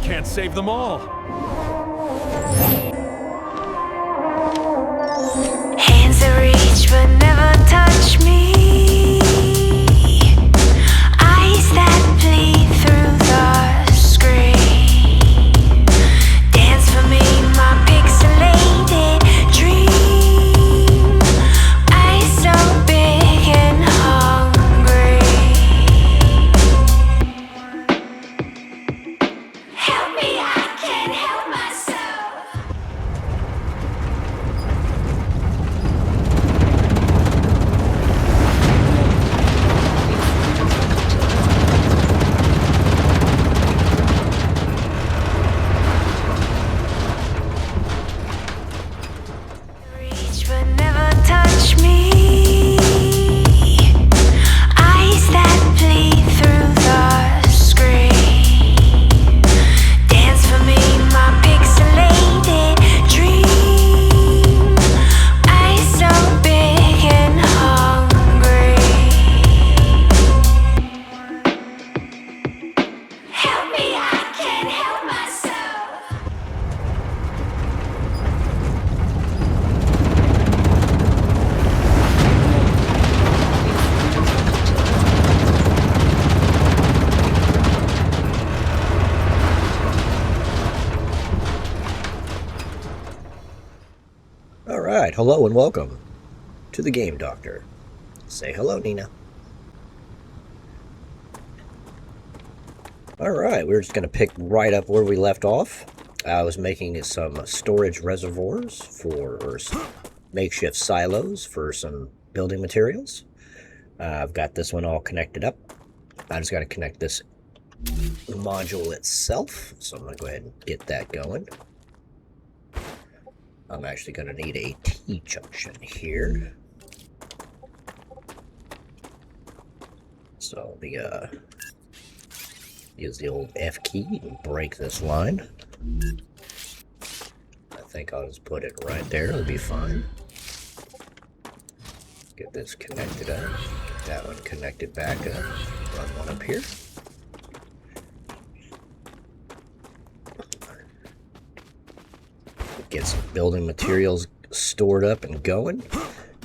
can't save them all. Hands that reach but never touch me. Eyes that bleed through the screen. Dance for me, my pixelated dream. Eyes so big and hungry. Help me, I can't help myself. Reach but never touch me. Eyes that bleed through the screen. Dance for me, my pixelated dream. Eyes so big and hungry. Help me, I can't help myself. Alright, hello and welcome to the Game Doctor. Say hello, Nina. Alright, we're just going to pick right up where we left off. I was making some storage reservoirs or some makeshift silos for some building materials. I've got this one all connected up. I just got to connect this module itself, so I'm going to go ahead and get that going. I'm actually going to need a T-junction here. So use the old F key and break this line. I think I'll just put it right there, it'll be fine. Get this connected up, get that one connected back up, run one up here. Get some building materials stored up and going.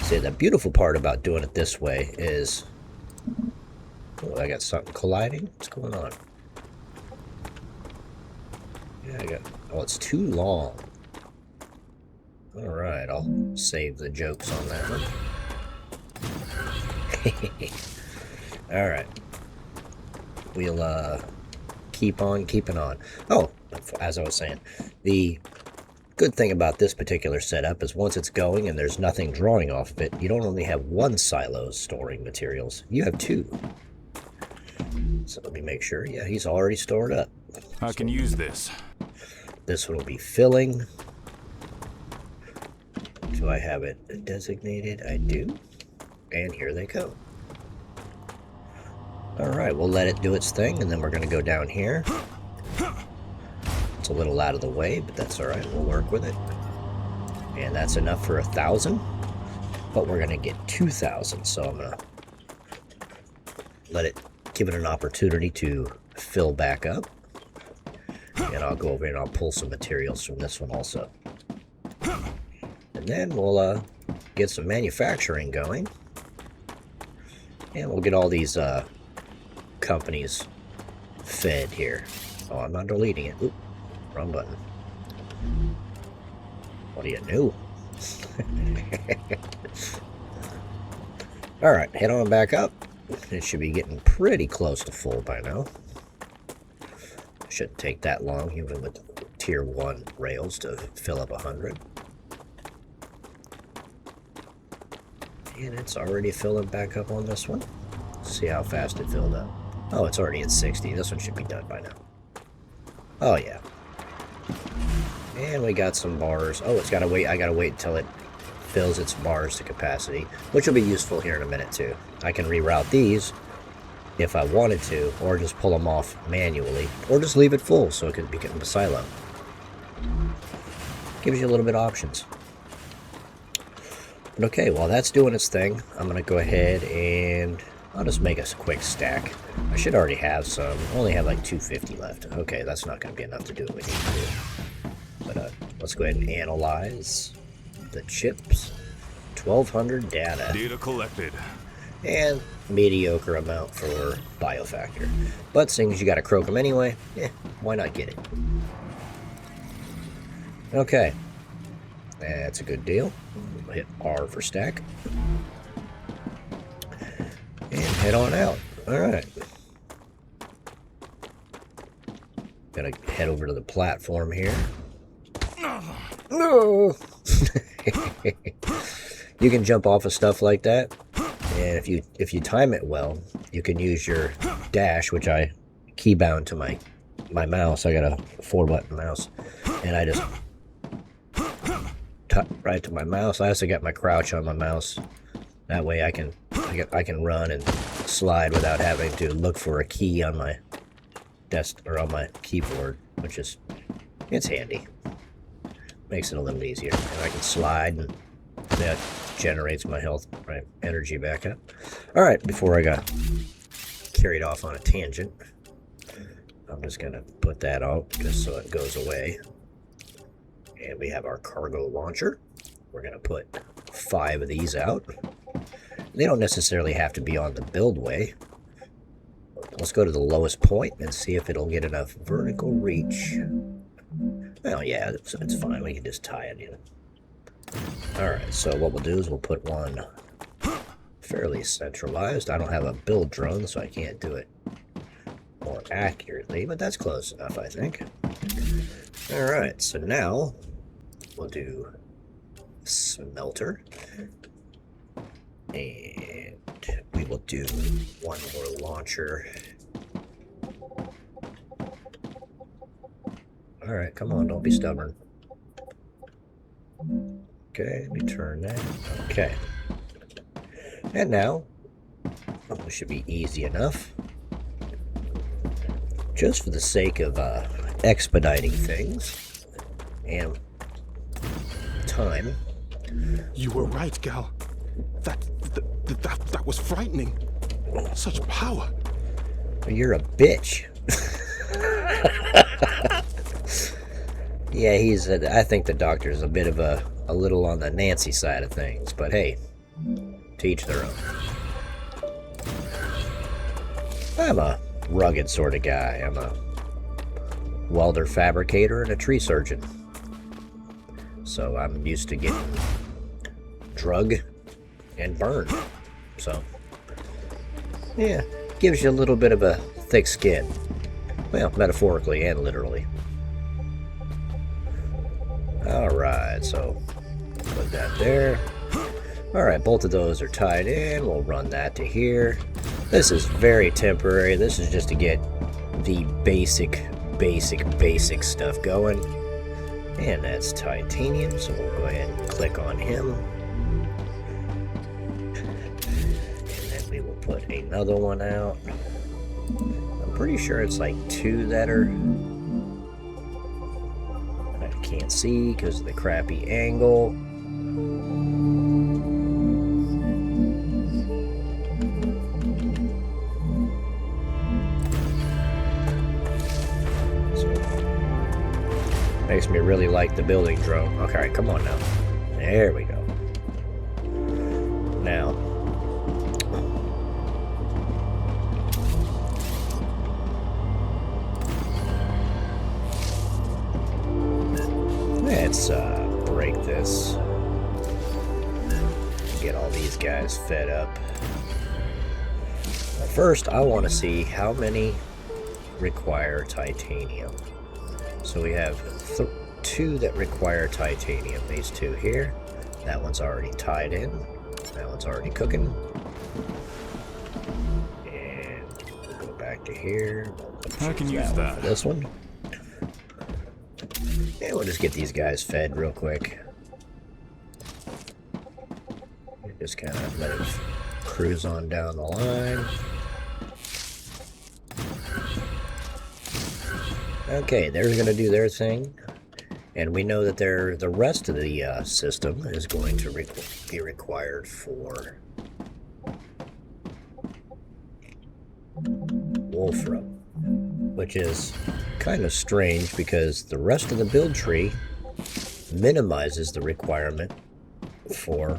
See, the beautiful part about doing it this way is... Oh, I got something colliding? What's going on? Yeah, Oh, it's too long. Alright, I'll save the jokes on that one. Alright. We'll, keep on keeping on. Oh, as I was saying, the good thing about this particular setup is once it's going and there's nothing drawing off of it, you don't only have one silo storing materials, you have two. So let me make sure. Yeah, he's already stored up. I can use this. This one will be filling. Do I have it designated? I do. And here they go. Alright, we'll let it do its thing, and then we're going to go down here. It's a little out of the way, but that's alright. We'll work with it. And that's enough for 1,000. But we're going to get 2,000, so I'm going to let it, give it an opportunity to fill back up. And I'll go over and I'll pull some materials from this one also. And then we'll get some manufacturing going. And we'll get all these companies fed here. Oh, I'm not deleting it. Oop, wrong button. What do you do? Alright, head on back up. It should be getting pretty close to full by now. Shouldn't take that long, even with tier 1 rails, to fill up 100. And it's already filling back up on this one. See how fast it filled up. Oh, it's already at 60. This one should be done by now. Oh, yeah. And we got some bars. Oh, it's gotta wait. I gotta wait until it fills its bars to capacity, which will be useful here in a minute, too. I can reroute these if I wanted to, or just pull them off manually, or just leave it full so it could become a silo. Gives you a little bit of options. But okay, while that's doing its thing, I'm going to go ahead and I'll just make a quick stack. I should already have some. I only have like 250 left. Okay, that's not going to be enough to do what we need to do. But let's go ahead and analyze the chips. 1200 data. Data collected. And mediocre amount for biofactor. But seeing as you got to croak them anyway, why not get it? Okay. That's a good deal. We'll hit R for stack. And head on out. Alright. Gotta head over to the platform here. No! You can jump off of stuff like that. And if you time it well, you can use your dash, which I keybound to my mouse. I got a 4-button mouse. And I just right to my mouse. I also got my crouch on my mouse. That way I can run and slide without having to look for a key on my desk or on my keyboard, which is it's handy. Makes it a little easier. And I can slide, and that generates my energy back up. All right, before I got carried off on a tangent, I'm just gonna put that out just so it goes away. And we have our cargo launcher. We're gonna put 5 of these out. They don't necessarily have to be on the build way. Let's go to the lowest point and see if it'll get enough vertical reach. Well, yeah, it's fine. We can just tie it in. Alright, so what we'll do is we'll put one fairly centralized. I don't have a build drone, so I can't do it more accurately, but that's close enough, I think. Alright, so now we'll do smelter. And we will do one more launcher. Alright, come on, don't be stubborn. Okay, let me turn that. Okay. And now, this should be easy enough. Just for the sake of expediting things and time. You were right, Gal. That was frightening. Such power. You're a bitch. Yeah, I think the doctor's a bit of a little on the Nancy side of things, but hey, to each their own. I'm a rugged sort of guy. I'm a welder fabricator and a tree surgeon. So I'm used to getting drug and burned. So, yeah, gives you a little bit of a thick skin. Well, metaphorically and literally. Alright, so put that there. Alright, both of those are tied in. We'll run that to here. This is very temporary. This is just to get the basic stuff going. And that's titanium, so we'll go ahead and click on him. And then we will put another one out. I'm pretty sure it's like 2 that are... I can't see because of the crappy angle. Makes me really like the building drone. Okay, come on now. There we go. Now, let's break this. Get all these guys fed up. But first, I want to see how many require titanium. So we have 2 that require titanium. These 2 here. That one's already tied in. That one's already cooking. And we'll go back to here. I can use that. For this one. And we'll just get these guys fed real quick. Just kind of let it cruise on down the line. Okay, they're going to do their thing, and we know that the rest of the system is going to be required for Wolfram, which is kind of strange because the rest of the build tree minimizes the requirement for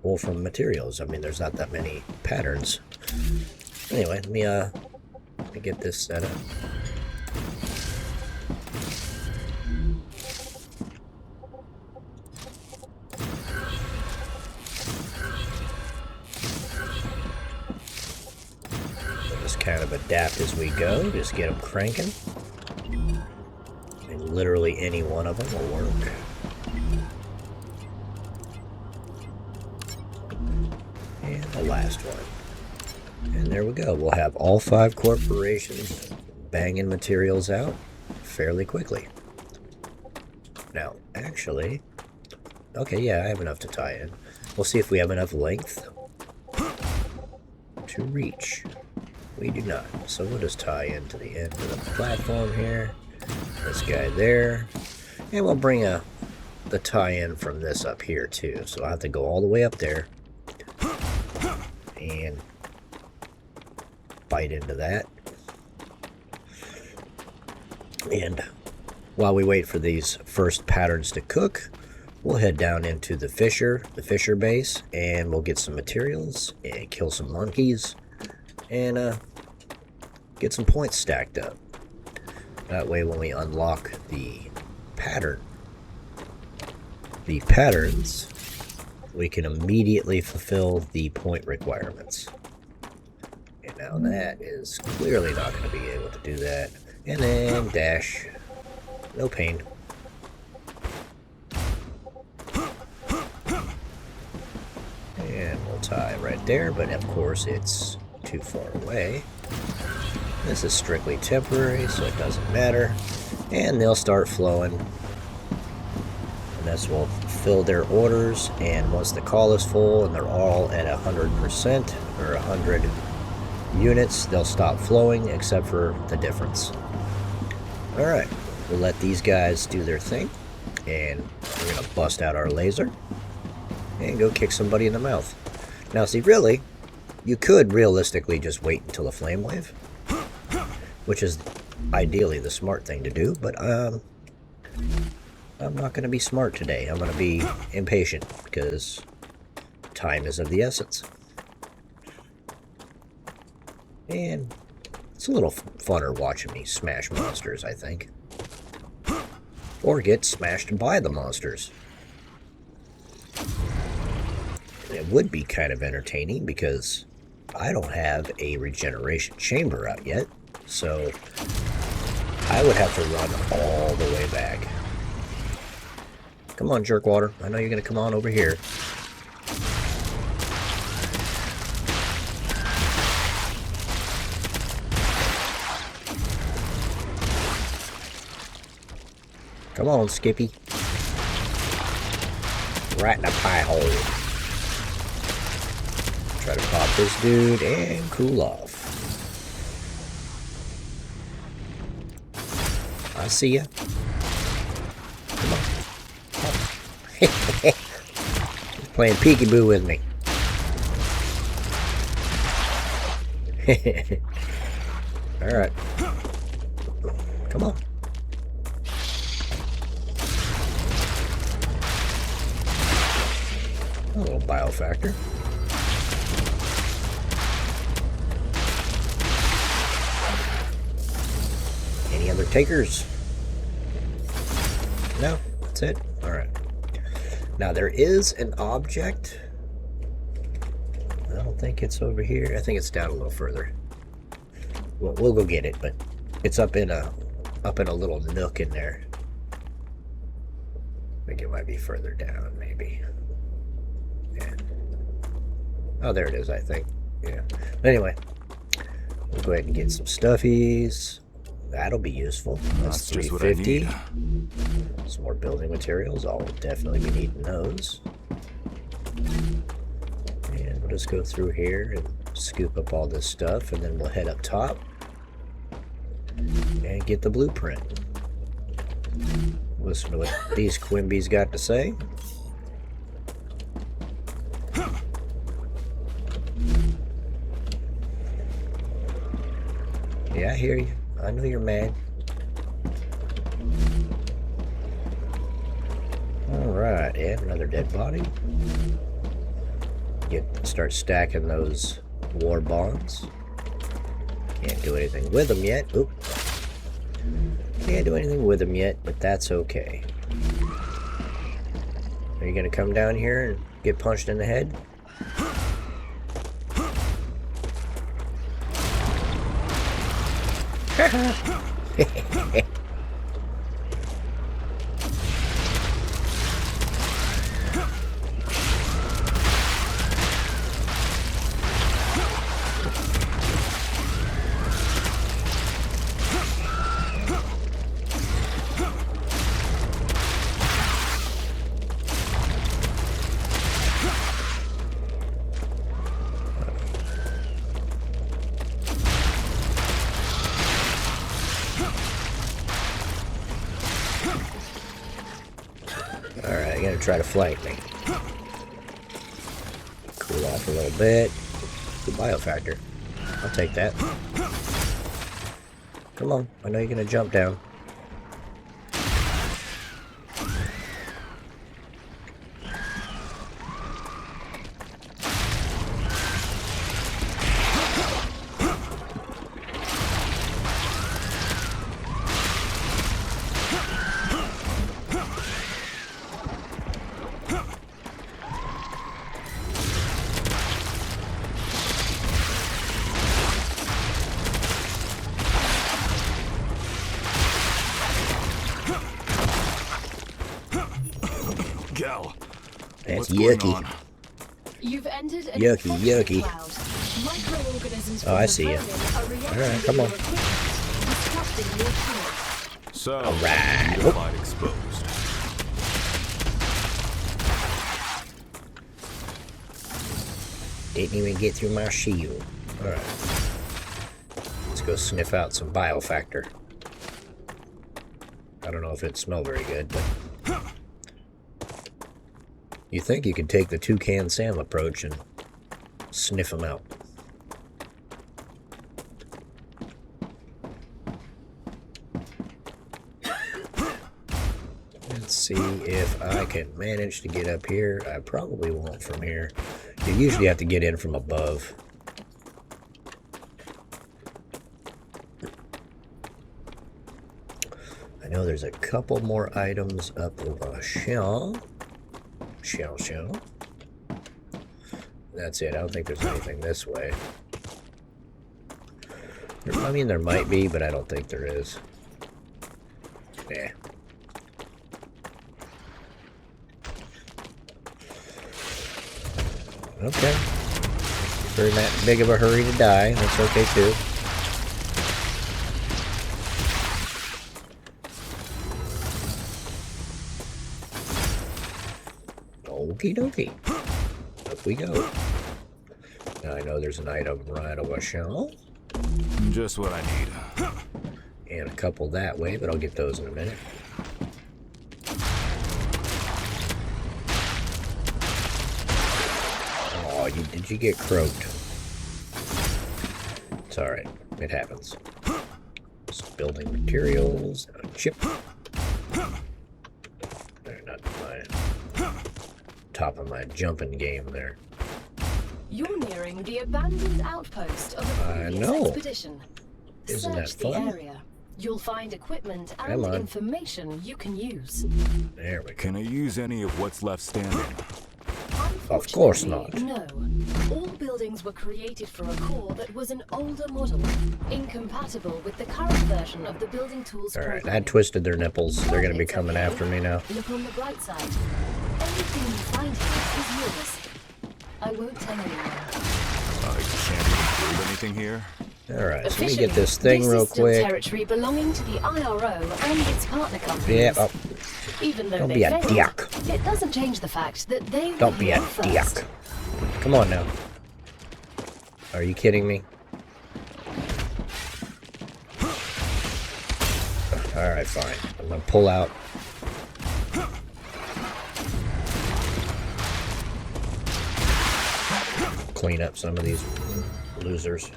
Wolfram materials. I mean, there's not that many patterns. Anyway, let me get this set up. Kind of adapt as we go, just get them cranking. And literally any one of them will work. And the last one. And there we go. We'll have all 5 corporations banging materials out fairly quickly. Now, actually, okay, yeah, I have enough to tie in. We'll see if we have enough length to reach. We do not. So we'll just tie into the end of the platform here. This guy there. And we'll bring the tie-in from this up here too. So I'll have to go all the way up there and bite into that. And while we wait for these first patterns to cook, we'll head down into the Fisher base, and we'll get some materials and kill some monkeys. And get some points stacked up. That way when we unlock the patterns, we can immediately fulfill the point requirements. And now that is clearly not going to be able to do that. And then dash. No pain. And we'll tie right there, but of course it's too far away. This is strictly temporary, so it doesn't matter. And they'll start flowing. And this will fill their orders. And once the call is full and they're all at 100% or 100 units, they'll stop flowing except for the difference. Alright, we'll let these guys do their thing. And we're going to bust out our laser and go kick somebody in the mouth. Now, see, really, you could realistically just wait until a flame wave, which is ideally the smart thing to do, but I'm not going to be smart today. I'm going to be impatient because time is of the essence. And it's a little funner watching me smash monsters, I think. Or get smashed by the monsters. It would be kind of entertaining because I don't have a regeneration chamber out yet, so I would have to run all the way back. Come on, Jerkwater. I know you're going to come on over here. Come on, Skippy. Right in the pie hole. Try to pop this dude and cool off. I see ya. Come on. He's playing peekaboo with me. Alright. Come on. A little biofactor. Any other takers? No, that's it. Alright. Now there is an object. I don't think it's over here. I think it's down a little further. We'll go get it, but it's up in a little nook in there. I think it might be further down, maybe. Yeah. Oh, there it is, I think. Yeah. But anyway, we'll go ahead and get some stuffies. That'll be useful. That's just what I 350. need. Some more building materials. I'll definitely be needing those. And we'll just go through here and scoop up all this stuff, and then we'll head up top and get the blueprint. Listen to what these Quimby's got to say. Yeah, I hear you. I know you're mad. Alright, yeah, another dead body. Start stacking those war bonds. Can't do anything with them yet. Oop. Can't do anything with them yet, but that's okay. Are you gonna come down here and get punched in the head? Alright, gonna try to flank me. Cool off a little bit. Good biofactor. I'll take that. Come on, I know you're gonna jump down. Gal, That's what's going yucky. on? You've entered an Yucky, infected yucky. cloud. Microorganisms Oh, I from see the ya. vermin are reacting Alright, to come your on. equipment, disrupting your kit. So, Alright. your light exposed. Didn't even get through my shield. Alright. Let's go sniff out some biofactor. I don't know if it smells very good, but... You think you could take the Toucan Sam approach and sniff them out. Let's see if I can manage to get up here. I probably won't from here. You usually have to get in from above. I know there's a couple more items up the shelf. Shell. That's it. I don't think there's anything this way. I mean, there might be, but I don't think there is. Yeah. Okay. If you're in that big of a hurry to die, that's okay too. Okie dokie. Up we go. Now I know there's an item right over shelf. Just what I need. And a couple that way, but I'll get those in a minute. Oh, did you get croaked? It's alright. It happens. Just building materials. A chip. They're not my top of my jumping game there. You're nearing the abandoned outpost of a I previous know. expedition. Isn't that Search the fun? area. You'll find equipment and Come on. information you can use. There we go. Can I use any of what's left standing? Of course not. Unfortunately, no. All buildings were created for a core that was an older model, incompatible with the current version of the building tools Alright, program. that twisted their nipples. They're gonna be It's coming okay. after me now. Look on the bright side. Everything you find here is yours. I won't tell anyone. I can't even build anything here. Alright, so let me Officially, get this thing this real is still quick. territory belonging to the IRO and its partner companies. Yeah, oh, Even though don't they be a failed, dick. it doesn't change the fact that they were Don't be a here first. dick. Come on now. Are you kidding me? Alright, fine. I'm gonna pull out. Clean up some of these losers.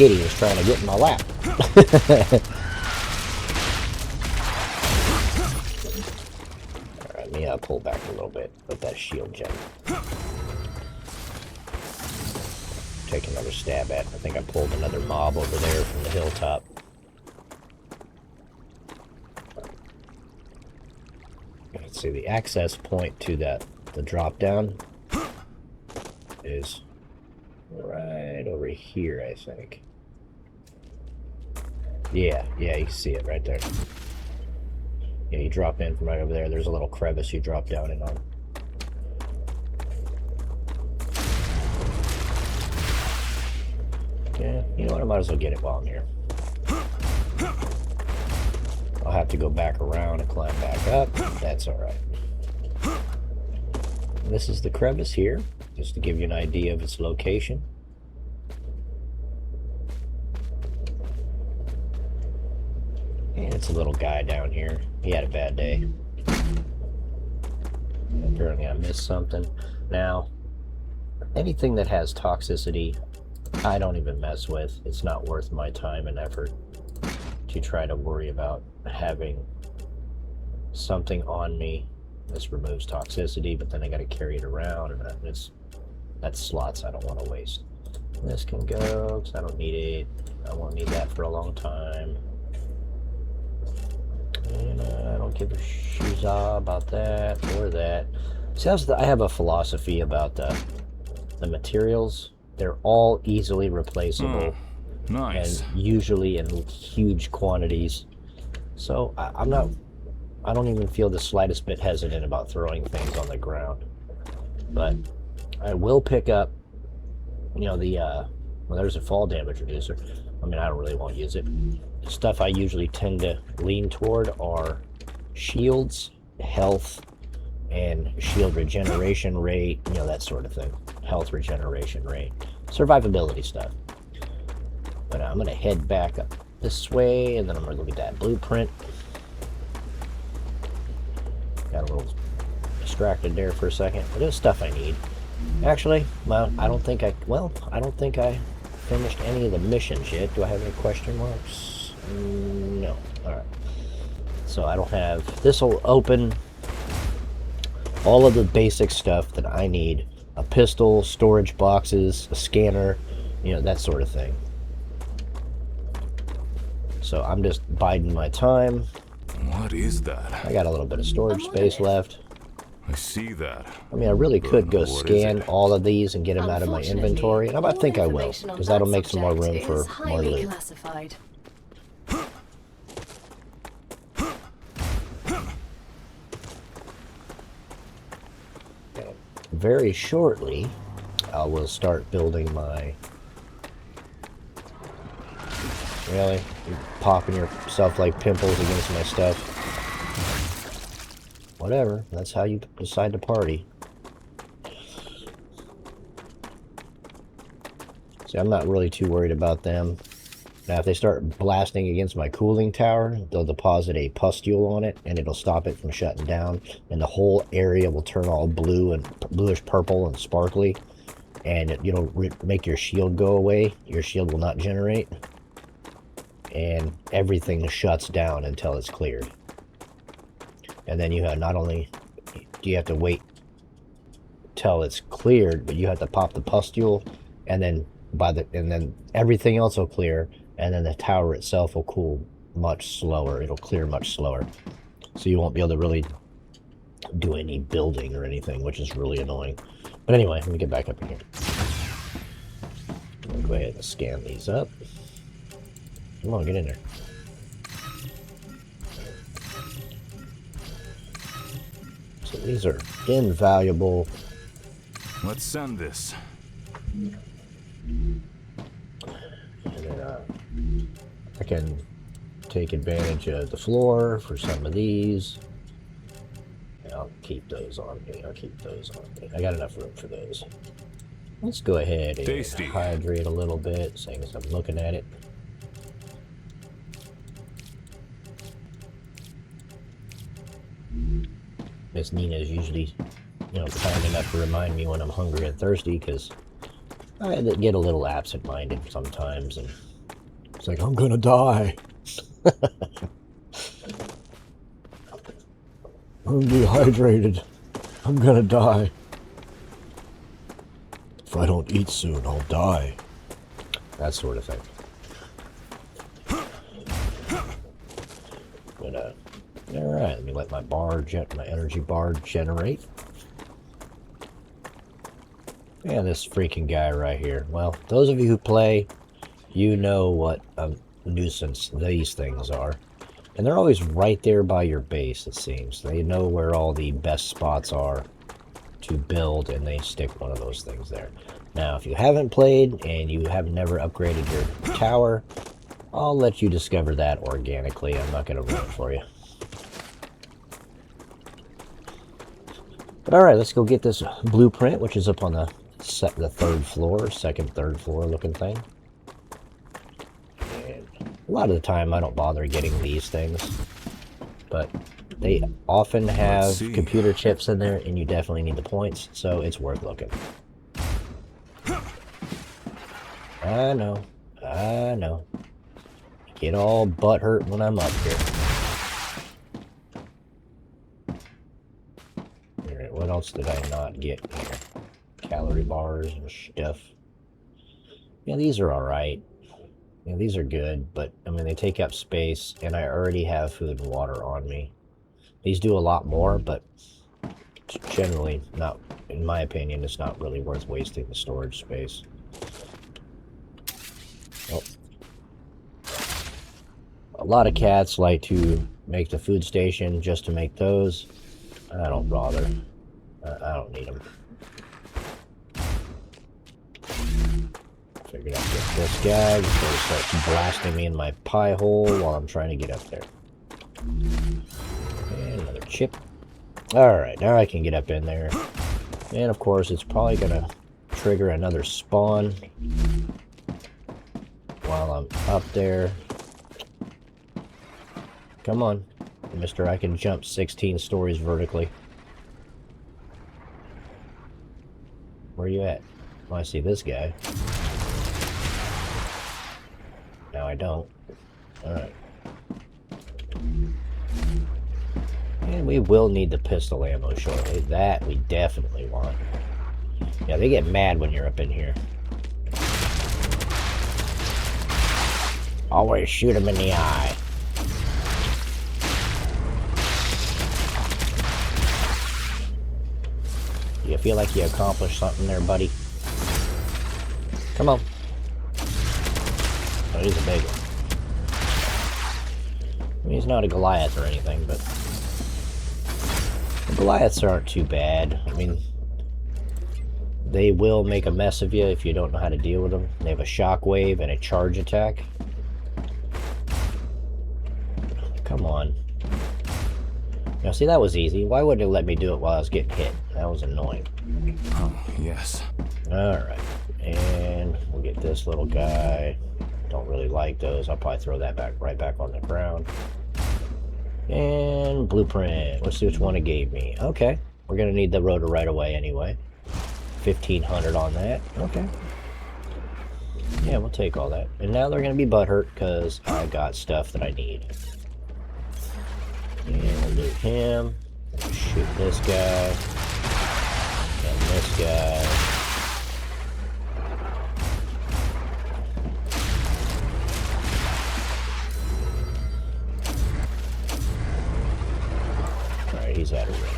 kitty was trying to get in my lap. Alright, let me pull back a little bit with that shield gem. Take another stab at it. I think I pulled another mob over there from the hilltop. Let's see, the access point to the drop down is right over here, I think. Yeah, you can see it right there. Yeah, you drop in from right over there. There's a little crevice you drop down in on. Yeah, you know what? I might as well get it while I'm here. I'll have to go back around and climb back up. That's alright. This is the crevice here, just to give you an idea of its location. And it's a little guy down here. He had a bad day. Apparently I missed something. Now, anything that has toxicity, I don't even mess with. It's not worth my time and effort to try to worry about having something on me. This removes toxicity, but then I got to carry it around, and that's slots I don't want to waste. This can go, because I don't need it. I won't need that for a long time. And I don't give a shizah about that or that. See, I have a philosophy about the materials. They're all easily replaceable. Nice. And usually in huge quantities. So I don't even feel the slightest bit hesitant about throwing things on the ground. But I will pick up, you know, well, there's a fall damage reducer. I mean, I don't really want to use it. Stuff I usually tend to lean toward are shields, health, and shield regeneration rate, you know, that sort of thing. Health regeneration rate. Survivability stuff. But I'm going to head back up this way, and then I'm going to look at that blueprint. Got a little distracted there for a second, but it's stuff I need. Actually, well, I don't think I finished any of the missions yet. Do I have any question marks? No. Alright. So I don't have... This will open all of the basic stuff that I need. A pistol, storage boxes, a scanner, you know, that sort of thing. So I'm just biding my time. What is that? I got a little bit of storage space left. I see that. I mean, I really could go What is scan it? all of these and get them out of my inventory, and I think I will, because that'll make some more room for more loot. Classified. Very shortly, I will start building my... Really? You're popping yourself like pimples against my stuff? Whatever, that's how you decide to party. See, I'm not really too worried about them. Now, if they start blasting against my cooling tower, they'll deposit a pustule on it, and it'll stop it from shutting down, and the whole area will turn all blue and bluish purple and sparkly, and it'll make your shield go away. Your shield will not generate, and everything shuts down until it's cleared. And then you have not only do you have to wait till it's cleared, but you have to pop the pustule, and then then everything else will clear, and then the tower itself will cool much slower. It'll clear much slower, so you won't be able to really do any building or anything, which is really annoying. But anyway, let me get back up in here. I'm gonna go ahead and scan these up. Come on, get in there. So these are invaluable. Let's send this. And then I can take advantage of the floor for some of these. And I'll keep those on me. I got enough room for those. Let's go ahead and Tasty. hydrate a little bit, seeing as I'm looking at it. Miss Nina is usually, kind enough to remind me when I'm hungry and thirsty, because I get a little absent-minded sometimes, and It's like, I'm gonna die. I'm dehydrated. I'm gonna die. If I don't eat soon, I'll die. That sort of thing. But, alright, let me let my energy bar generate. And this freaking guy right here. Well, those of you who play, you know what a nuisance these things are. And they're always right there by your base, it seems. They know where all the best spots are to build, and they stick one of those things there. Now, if you haven't played and you have never upgraded your tower, I'll let you discover that organically. I'm not going to ruin it for you. But alright, let's go get this blueprint, which is up on the third floor, third floor looking thing. And a lot of the time I don't bother getting these things, but they often have computer chips in there, and you definitely need the points, so it's worth looking. I know. I get all butthurt when I'm up here. Alright, what else did I not get here? Calorie bars and stuff. Yeah, these are alright. Yeah, these are good, but, I mean, they take up space, and I already have food and water on me. These do a lot more, but generally not, in my opinion, it's not really worth wasting the storage space. Oh. A lot of cats like to make the food station just to make those. I don't bother. I don't need them. Figured I'd get this guy before he starts blasting me in my pie hole while I'm trying to get up there. And another chip. Alright, now I can get up in there. And of course, it's probably going to trigger another spawn while I'm up there. Come on, mister, I can jump 16 stories vertically. Where are you at? Well, I see this guy. Now I don't. Alright. And we will need the pistol ammo shortly. That we definitely want. Yeah, they get mad when you're up in here. Always shoot them in the eye. You feel like you accomplished something there, buddy? Come on. Oh, he's a big one. I mean, he's not a Goliath or anything, but the Goliaths aren't too bad. I mean, they will make a mess of you if you don't know how to deal with them. They have a shockwave and a charge attack. Come on. Now, see, that was easy. Why wouldn't it let me do it while I was getting hit? That was annoying. Oh, yes. Alright. And we'll get this little guy. Don't really like those. I'll probably throw that right back on the ground. And blueprint. Let's see which one it gave me. Okay. We're going to need the rotor right away anyway. 1,500 on that. Okay. Yeah, we'll take all that. And now they're going to be butthurt because I got stuff that I need. And we'll do him. We'll shoot this guy. And this guy. Alright, he's out of range.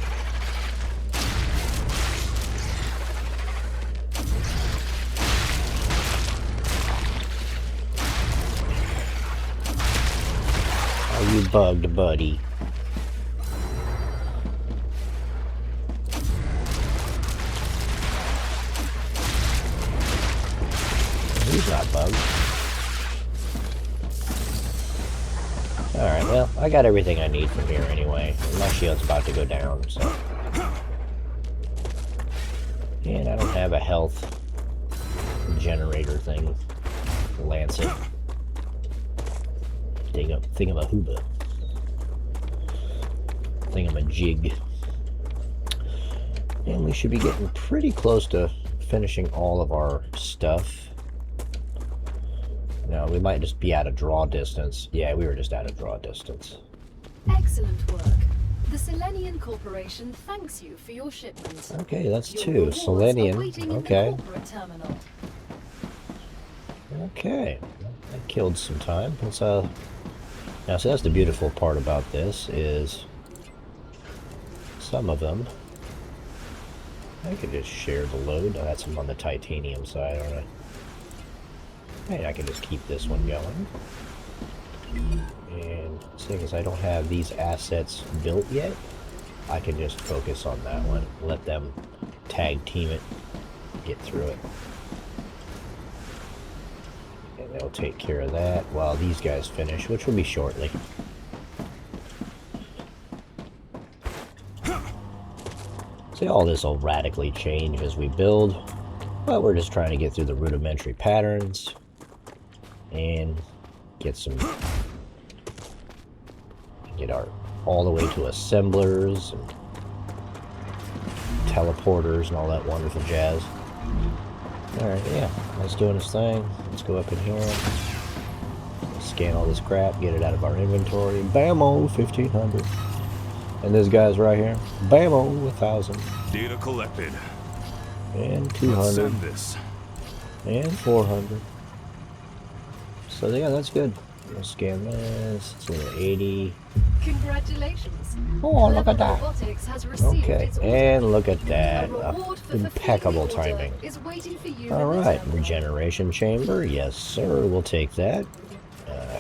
Are you bugged, buddy? He's not bugged. Alright, well, I got everything I need from here anyway. My shield's about to go down, so. And I don't have a health generator thing. Lancet. Thingamahooba. Thingamajig. And we should be getting pretty close to finishing all of our stuff. No, we might just be out of draw distance. Yeah, we were just out of draw distance. Excellent work. The Selenian Corporation thanks you for your shipment. Okay, that's Your 2. rewards Selenian. awaiting in the Okay. corporate terminal. Okay. That killed some time. Let's now, so that's the beautiful part about this is some of them. I could just share the load. Oh, that's on the titanium side, aren't I? Hey, I can just keep this one going. And seeing as I don't have these assets built yet, I can just focus on that one. Let them tag team it, get through it. And they'll take care of that while these guys finish, which will be shortly. See, all this will radically change as we build, but we're just trying to get through the rudimentary patterns and get our all the way to assemblers and teleporters and all that wonderful jazz. Alright, yeah, that's doing its thing. Let's go up in here, scan all this crap, get it out of our inventory. Bammo, 1500. And this guy's right here. Bammo, 1000. Data collected. And Let's 200. send this. And 400. So yeah, that's good. We'll scan this. It's a 80. Congratulations. Oh, look at that. Robotics has received Okay, its order. and look at that. A reward for Impeccable fulfilling the order timing. is waiting for you in All the right, terminal. regeneration chamber. Yes, sir. We'll take that.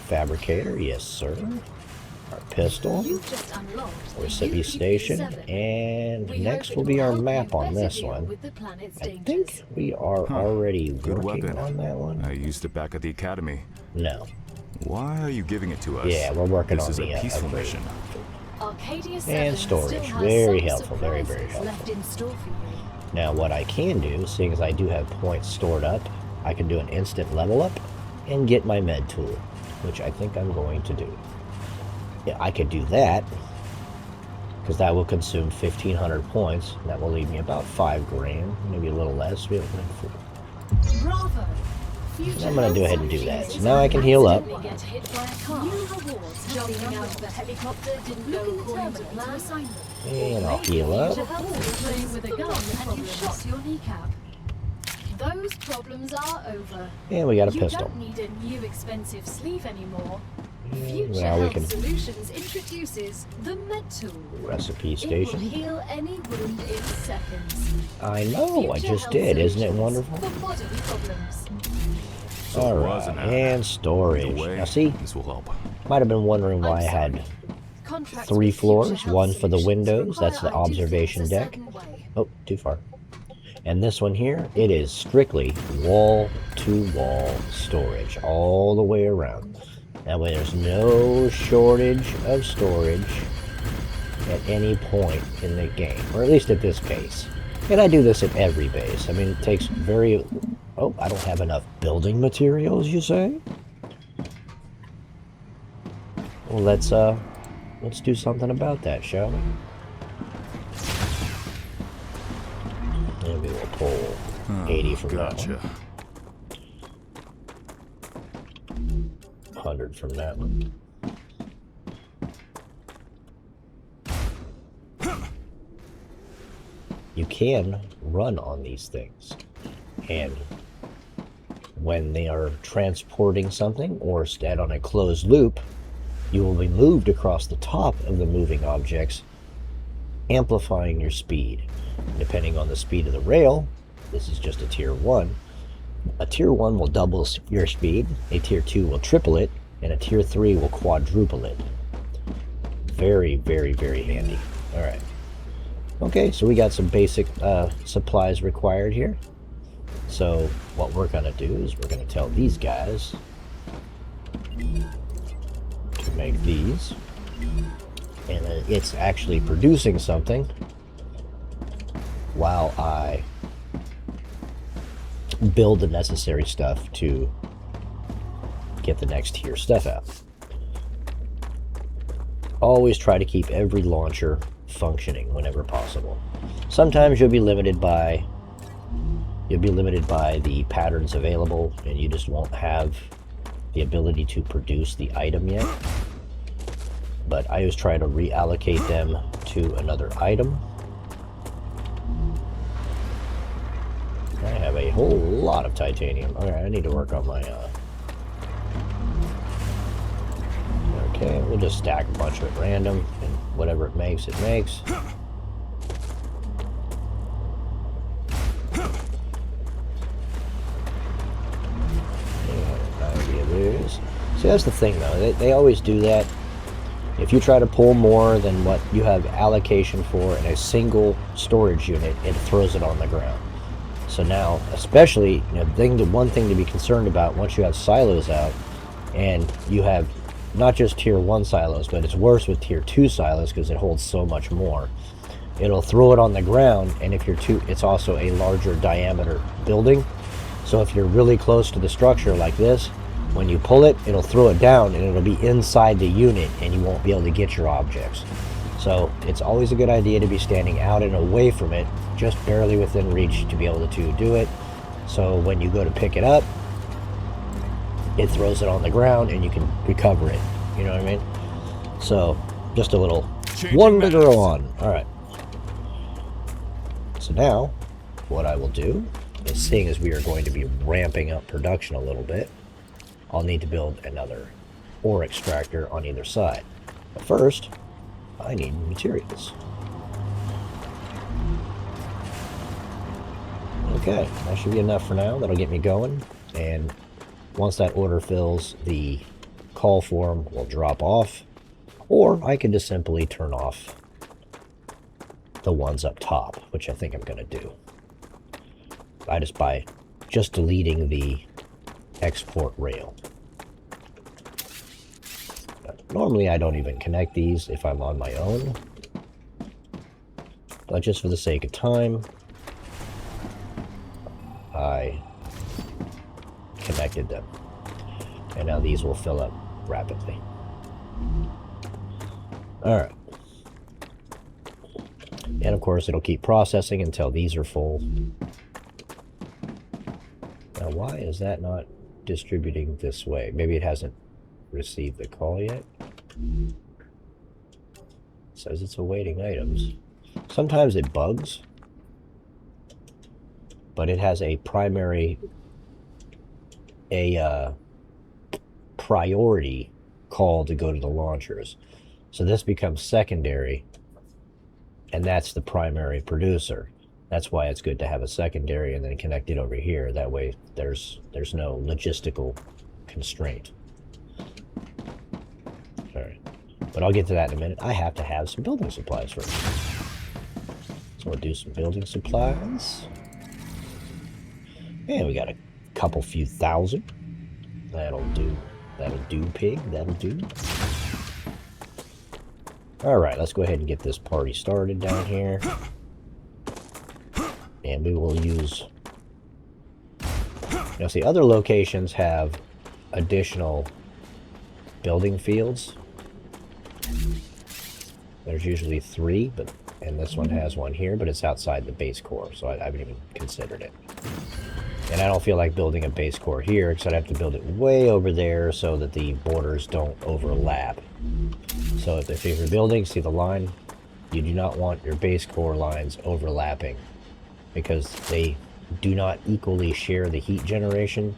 Fabricator. Yes, sir. Our pistol. You've just unlocked the Recipe station. UP-7. And We next hope will it be our help you map on better this deal one. with the planet's I dangers. think we are already Good working weapon. on that one. I used it back at the academy. No. Why are you giving it to us? Yeah, we're working this on is the a peaceful upgrade. mission. Arcadia 7 And storage. still has Very some helpful, very, very surprises helpful. left in store for you. Now, what I can do, seeing as I do have points stored up, I can do an instant level up and get my med tool, which I think I'm going to do. Yeah, I could do that, because that will consume 1,500 points. And that will leave me about 5 grand, maybe a little less. Bravo! Future I'm gonna go ahead and do health that. sciences So now I can heal up. accidentally get hit by a car. New rewards. Jumping out of a helicopter didn't go according to plan. And I'll heal up. Future health was playing with a gun and you shot your kneecap. Those problems are over. And we got a You pistol. don't need a new expensive sleeve anymore. And Future now we Health can Solutions introduces the Med Tool. recipe It will station. heal any wound in seconds. I know, I Future just Health did. Isn't it Solutions wonderful? For bodily problems. So it was Alright, an ad. and storage. Either way, Now see, this will help. might have been wondering why I I'm had sorry. Contracts 3 with floors, Future Health one for the Solutions windows, that's the require I do observation things a deck. certain way. Oh, too far. And this one here, it is strictly wall-to-wall storage all the way around. That way there's no shortage of storage at any point in the game, or at least at this base. And I do this at every base. I mean, it takes very... Oh, I don't have enough building materials, you say? Well, let's do something about that, shall we? Maybe we'll pull 80 from Gotcha. that one. 100 from that one. You can run on these things, and when they are transporting something or instead on a closed loop, you will be moved across the top of the moving objects, amplifying your speed. Depending on the speed of the rail, this is just a tier 1. A tier 1 will double your speed, a tier 2 will triple it, and a tier 3 will quadruple it. Very, very, very handy. Alright. Okay, so we got some basic supplies required here. So what we're going to do is we're going to tell these guys to make these. And it's actually producing something while I build the necessary stuff to get the next tier stuff out. Always try to keep every launcher functioning whenever possible. Sometimes you'll be limited by the patterns available, and you just won't have the ability to produce the item yet. But I was trying to reallocate them to another item. I have a whole lot of titanium. Alright, I need to work on my... Okay, we'll just stack a bunch of it random, and whatever it makes, it makes. See, that's the thing, though. They always do that. If you try to pull more than what you have allocation for in a single storage unit, it throws it on the ground. So now, especially, one thing to be concerned about once you have silos out, and you have not just tier 1 silos, but it's worse with tier 2 silos because it holds so much more. It'll throw it on the ground, and if you're it's also a larger diameter building. So if you're really close to the structure like this, when you pull it, it'll throw it down and it'll be inside the unit and you won't be able to get your objects. So it's always a good idea to be standing out and away from it, just barely within reach to be able to do it. So when you go to pick it up, it throws it on the ground and you can recover it. You know what I mean? So just a little one to go on. Alright. So now what I will do is, seeing as we are going to be ramping up production a little bit, I'll need to build another ore extractor on either side. But first, I need materials. Okay, that should be enough for now. That'll get me going. And once that order fills, the call form will drop off. Or I can just simply turn off the ones up top, which I think I'm going to do. By just deleting the export rail. Normally I don't even connect these if I'm on my own, but just for the sake of time, I connected them, and now these will fill up rapidly. Alright, and of course it'll keep processing until these are full. Now why is that not distributing this way? Maybe it hasn't received the call yet. It says it's awaiting items. Sometimes it bugs, but it has a priority call to go to the launchers. So this becomes secondary, and that's the primary producer. That's why it's good to have a secondary and then connect it over here. That way there's no logistical constraint. Alright. But I'll get to that in a minute. I have to have some building supplies first. So we'll do some building supplies. And we got a few thousand. That'll do. That'll do, pig. That'll do. Alright, let's go ahead and get this party started down here. And we will use... Now see, other locations have additional building fields. There's usually 3, and this one has one here, but it's outside the base core, so I haven't even considered it. And I don't feel like building a base core here, because I'd have to build it way over there so that the borders don't overlap. So if you're building, see the line? You do not want your base core lines overlapping, because they do not equally share the heat generation.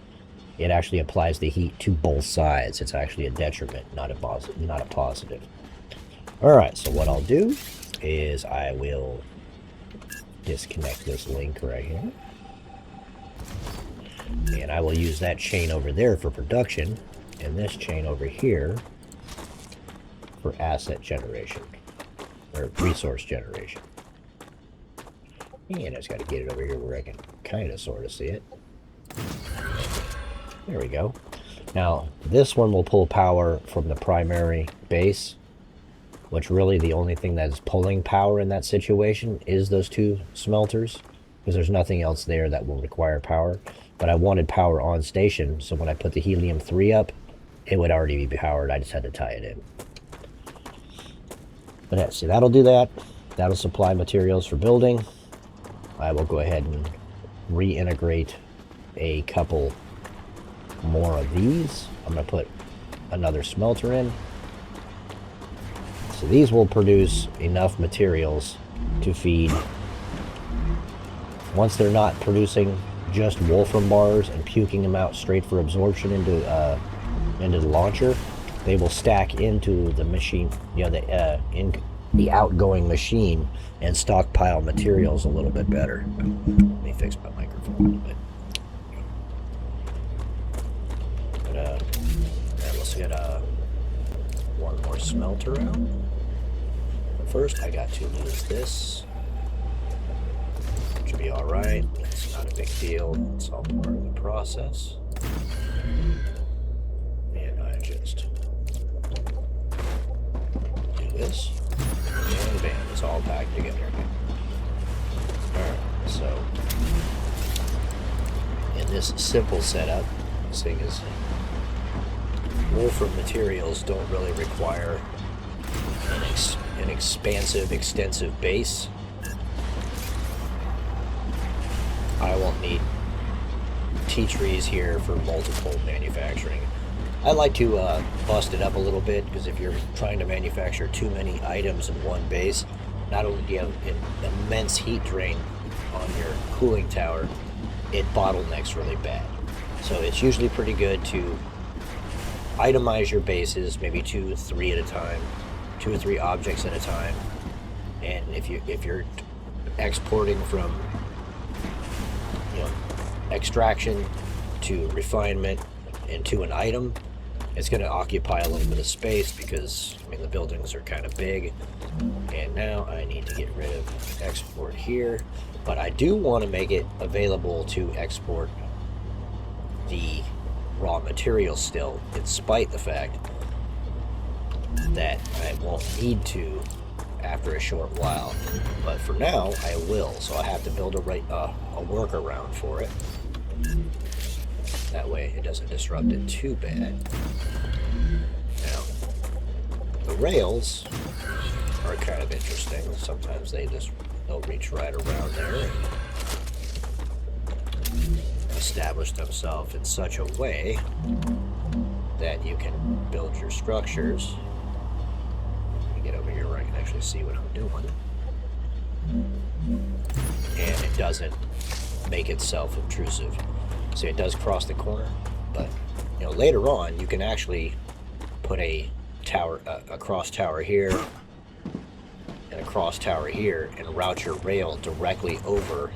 It actually applies the heat to both sides. It's actually a detriment, not a positive. Alright, so what I'll do is I will disconnect this link right here. And I will use that chain over there for production, and this chain over here for asset generation, or resource generation. And I just got to get it over here where I can kind of sort of see it. There we go. Now, this one will pull power from the primary base, which really the only thing that is pulling power in that situation is those 2 smelters, because there's nothing else there that will require power. But I wanted power on station, so when I put the helium-3 up, it would already be powered. I just had to tie it in. But yeah, see, that'll do that. That'll supply materials for building. I will go ahead and reintegrate a couple more of these. I'm going to put another smelter in. So these will produce enough materials to feed. Once they're not producing just wolfram bars and puking them out straight for absorption into the launcher, they will stack into the machine, in the outgoing machine, and stockpile materials a little bit better. Let me fix my microphone a little bit. Let's get one more smelter out. But first, I got to use this. Should be all right. It's not a big deal. It's all part of the process. And I just do this, and bam, it's all packed together again. Alright, so in this simple setup, this thing is wolfram materials don't really require an expansive, extensive base. I won't need tea trees here for multiple manufacturing. I like to bust it up a little bit, because if you're trying to manufacture too many items in one base, not only do you have an immense heat drain on your cooling tower, it bottlenecks really bad. So it's usually pretty good to itemize your bases, maybe 2 or 3 at a time, 2 or 3 objects at a time. And if you're exporting from extraction to refinement into an item, it's going to occupy a little bit of space, because the buildings are kind of big. And now I need to get rid of export here, but I do want to make it available to export the raw materials still, in spite the fact that I won't need to after a short while. But for now I will, so I have to build a workaround for it. That way it doesn't disrupt it too bad. Now, the rails are kind of interesting. Sometimes they'll reach right around there and establish themselves in such a way that you can build your structures. Let me get over here where I can actually see what I'm doing. And it doesn't make itself intrusive. See, it does cross the corner, but later on you can actually put a tower, a cross tower here and a cross tower here, and route your rail directly over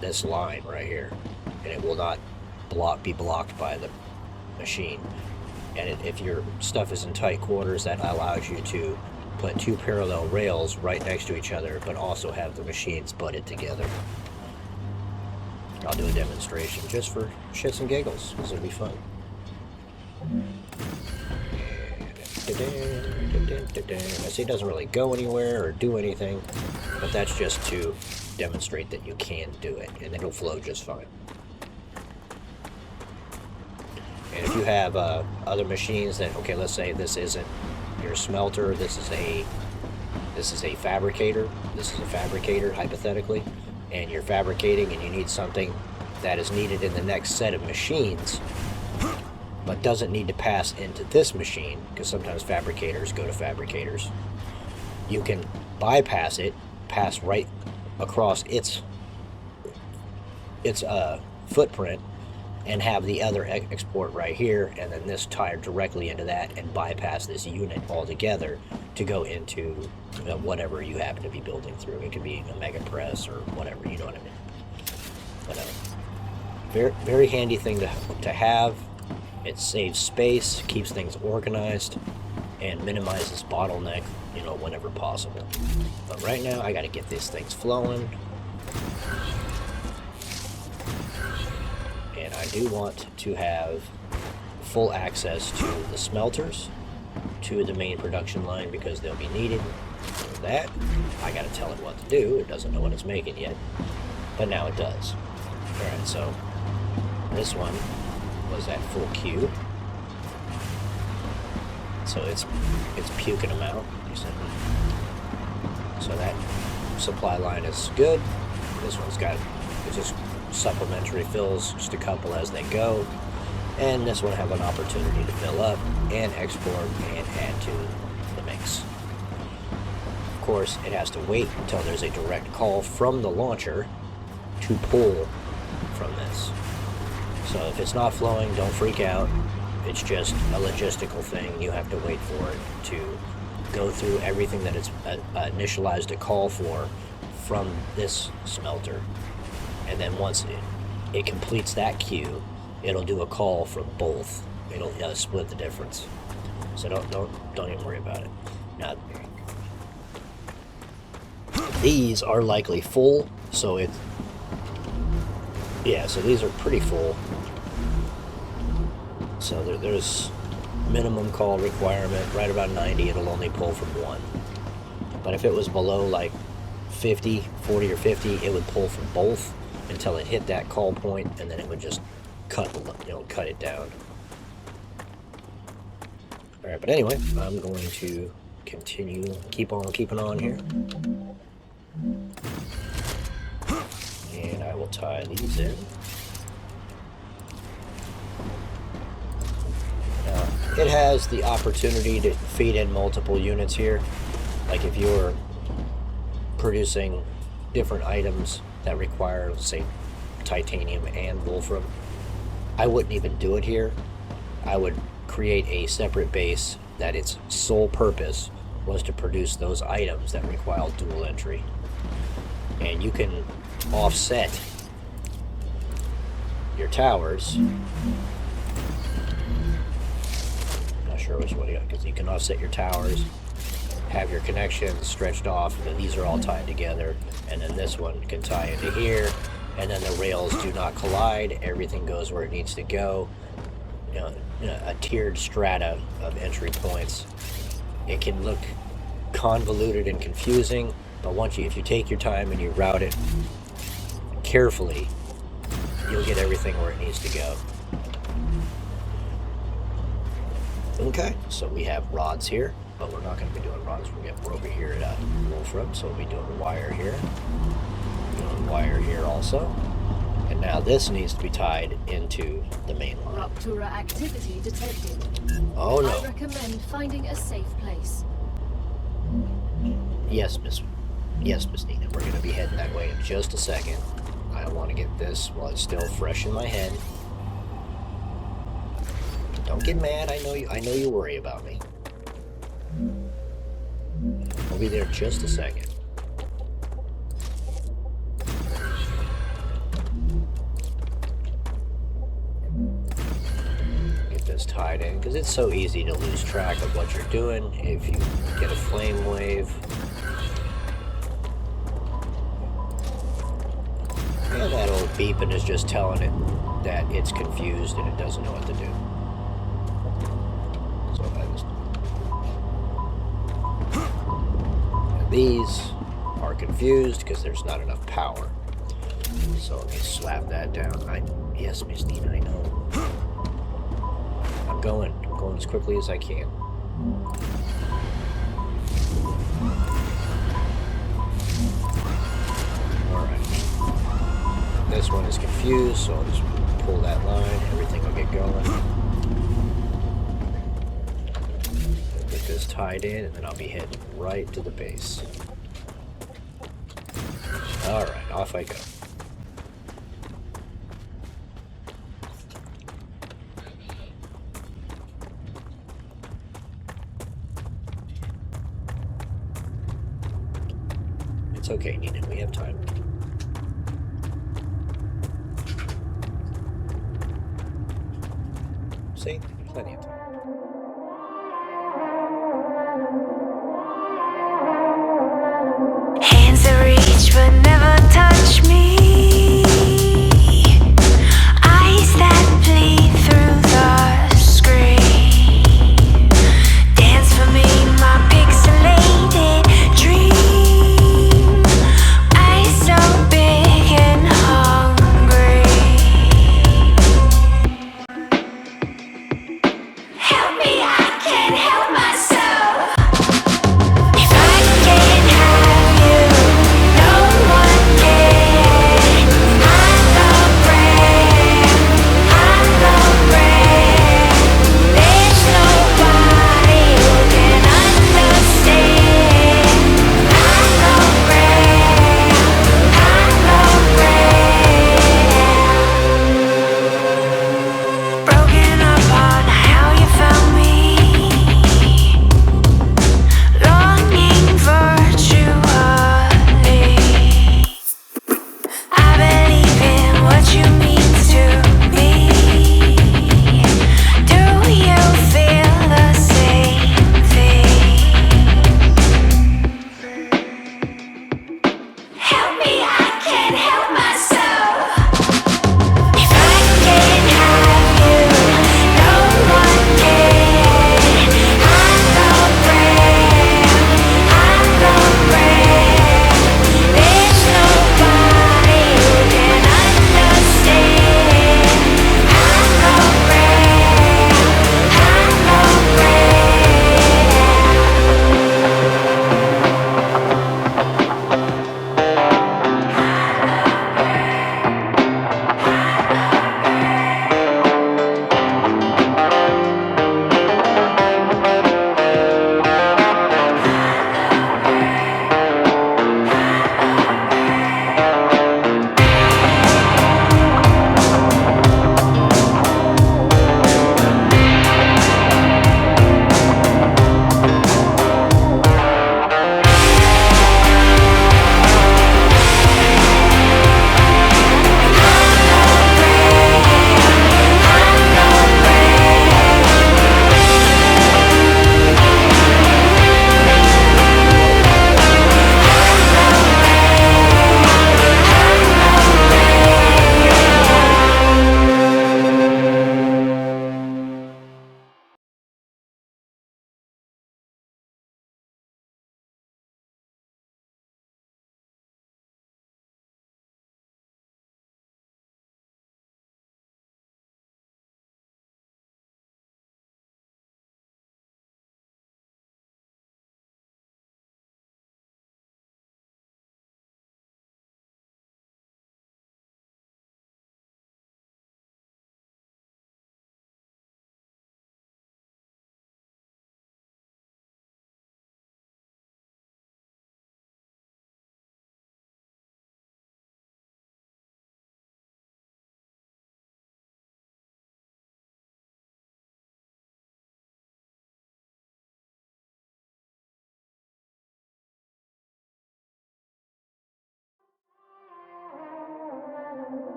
this line right here, and it will not be blocked by the machine. And if your stuff is in tight quarters, that allows you to put 2 parallel rails right next to each other, but also have the machines butted together. I'll do a demonstration just for shits and giggles, because it'll be fun. I see it doesn't really go anywhere or do anything, but that's just to demonstrate that you can do it, and it'll flow just fine. And if you have other machines that, okay, let's say this isn't your smelter, this is a fabricator. This is a fabricator, hypothetically, and you're fabricating and you need something that is needed in the next set of machines, but doesn't need to pass into this machine, because sometimes fabricators go to fabricators. You can bypass it, pass right across its footprint, and have the other export right here, and then this tie directly into that, and bypass this unit altogether to go into whatever you happen to be building through. It could be a mega press or whatever, you know what I mean. But very, very handy thing to have. It saves space, keeps things organized, and minimizes bottleneck, whenever possible. But right now I got to get these things flowing. And I do want to have full access to the smelters, to the main production line, because they'll be needed. For that, I gotta tell it what to do. It doesn't know what it's making yet, but now it does. Alright, so this one was at full Q. So it's puking them out. So that supply line is good. This one's got just supplementary fills, just a couple as they go. And this one have an opportunity to fill up and export and add to the mix. Of course, it has to wait until there's a direct call from the launcher to pull from this. So if it's not flowing, don't freak out. It's just a logistical thing. You have to wait for it to go through everything that it's initialized a call for from this smelter. And then once it completes that queue, it'll do a call from both. It'll split the difference. So don't even worry about it. Now, these are likely full, so so these are pretty full. So there's minimum call requirement, right about 90, it'll only pull from one. But if it was below like 40 or 50, it would pull from both until it hit that call point, and then it would just cut it down. Alright, but anyway, I'm going to keep on keeping on here. And I will tie these in. Now, it has the opportunity to feed in multiple units here. Like if you're producing different items that require, say, titanium and wolfram, I wouldn't even do it here. I would create a separate base that its sole purpose was to produce those items that require dual entry. And you can offset your towers. Not sure which one because you can offset your towers, have your connections stretched off, and these are all tied together, and then this one can tie into here, and then the rails do not collide. Everything goes where it needs to go. A tiered strata of entry points. It can look convoluted and confusing, but if you take your time and you route it carefully, you'll get everything where it needs to go. Okay, so we have rods here, but we're not going to be doing rods. We're over here at Wolfram, so we'll be doing wire here. Doing wire here also. And now this needs to be tied into the main line. Rupture activity detected. Oh no. I recommend finding a safe place. Yes, Miss Nina. We're going to be heading that way in just a second. I want to get this while it's still fresh in my head. Don't get mad. I know you worry about me. I'll be there in just a second. Get this tied in, because it's so easy to lose track of what you're doing if you get a flame wave. And that old beeping is just telling it that it's confused and it doesn't know what to do. So these are confused because there's not enough power. So let me slap that down. Yes, Miss Nina, I know. I'm going as quickly as I can. Alright. This one is confused, so I'll just pull that line. Everything will get going. Get this tied in, and then I'll be heading right to the base. Alright, off I go. It's okay, Nina, we have time. See?